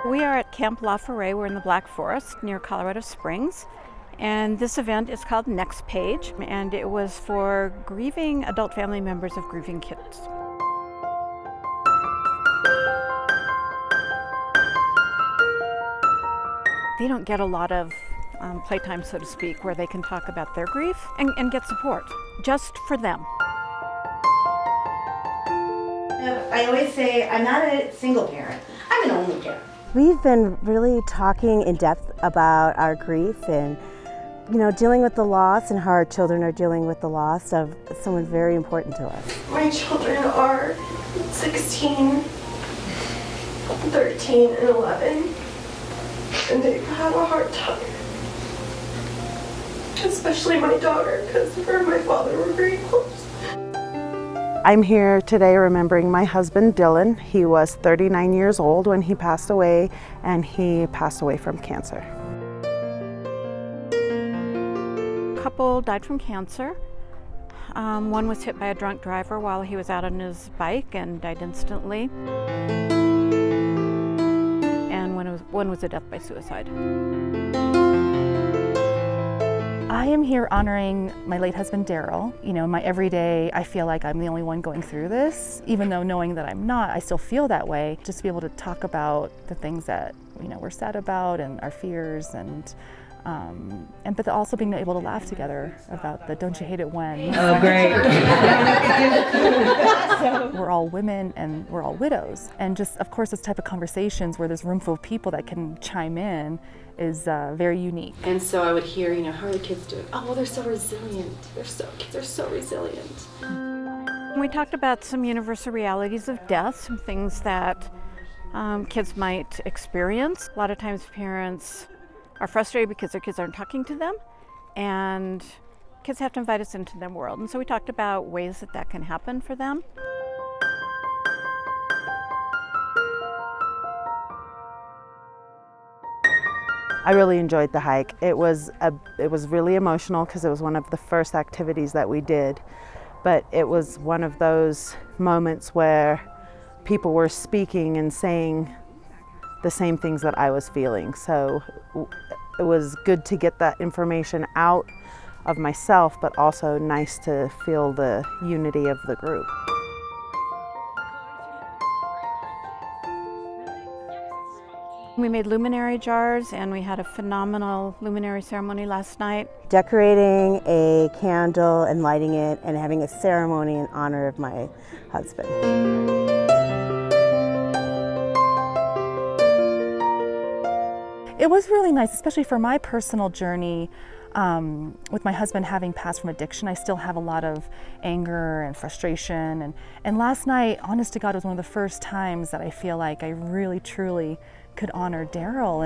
We are at Camp La Forêt. We're in the Black Forest near Colorado Springs. And this event is called Next Page, and it was for grieving adult family members of grieving kids. They don't get a lot of playtime, so to speak, where they can talk about their grief and get support, just for them. I always say I'm not a single parent, I'm an only parent. We've been really talking in depth about our grief and dealing with the loss and how our children are dealing with the loss of someone very important to us. My children are 16, 13, and 11, and they've had a hard time. Especially my daughter, because her and my father were very close. I'm here today remembering my husband, Dylan. He was 39 years old when he passed away, and he passed away from cancer. A couple died from cancer. One was hit by a drunk driver while he was out on his bike and died instantly. And one was a death by suicide. I am here honoring my late husband, Daryl. In my everyday, I feel like I'm the only one going through this. Even though knowing that I'm not, I still feel that way. Just to be able to talk about the things that we're sad about and our fears, but also being able to laugh together about the "Don't you hate it when?" Oh, great. We're all women and we're all widows, and just of course this type of conversations where there's a room full of people that can chime in is very unique. And so I would hear, how are the kids doing? Oh, well, they're so resilient. Kids are so resilient. We talked about some universal realities of death, some things that kids might experience. A lot of times parents are frustrated because their kids aren't talking to them, and kids have to invite us into their world. And so we talked about ways that can happen for them. I really enjoyed the hike. It was really emotional because it was one of the first activities that we did, but it was one of those moments where people were speaking and saying the same things that I was feeling. So it was good to get that information out of myself, but also nice to feel the unity of the group. We made luminary jars, and we had a phenomenal luminary ceremony last night. Decorating a candle and lighting it and having a ceremony in honor of my husband. It was really nice, especially for my personal journey. With my husband having passed from addiction, I still have a lot of anger and frustration. And last night, honest to God, was one of the first times that I feel like I really, truly could honor Daryl.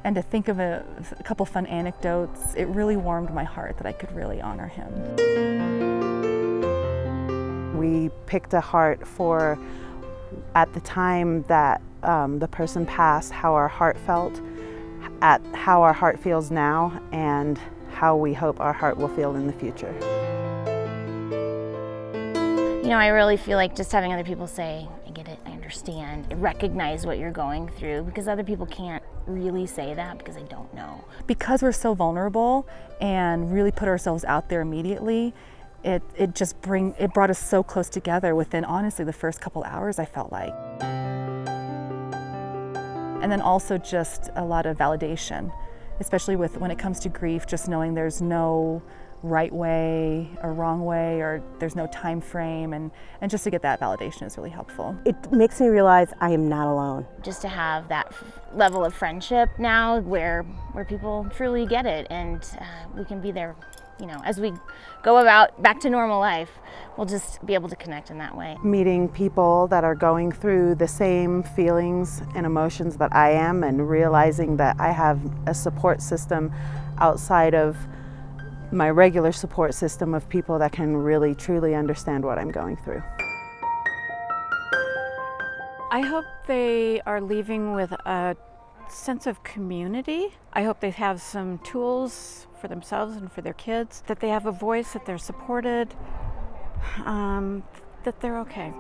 And to think of a couple fun anecdotes, it really warmed my heart that I could really honor him. We picked a heart for, at the time that the person passed, how our heart felt, at how our heart feels now, and how we hope our heart will feel in the future. I really feel like just having other people say, I get it, I understand, recognize what you're going through, because other people can't really say that because they don't know. Because we're so vulnerable and really put ourselves out there immediately, it brought us so close together within, honestly, the first couple hours, I felt like. And then also just a lot of validation, especially when it comes to grief, just knowing there's no right way or wrong way, or there's no time frame, and just to get that validation is really helpful. It makes me realize I am not alone. Just to have that level of friendship now where people truly get it, and we can be there, as we go about back to normal life, we'll just be able to connect in that way. Meeting people that are going through the same feelings and emotions that I am, and realizing that I have a support system outside of my regular support system of people that can really truly understand what I'm going through. I hope they are leaving with a sense of community. I hope they have some tools for themselves and for their kids, that they have a voice, that they're supported, that they're okay.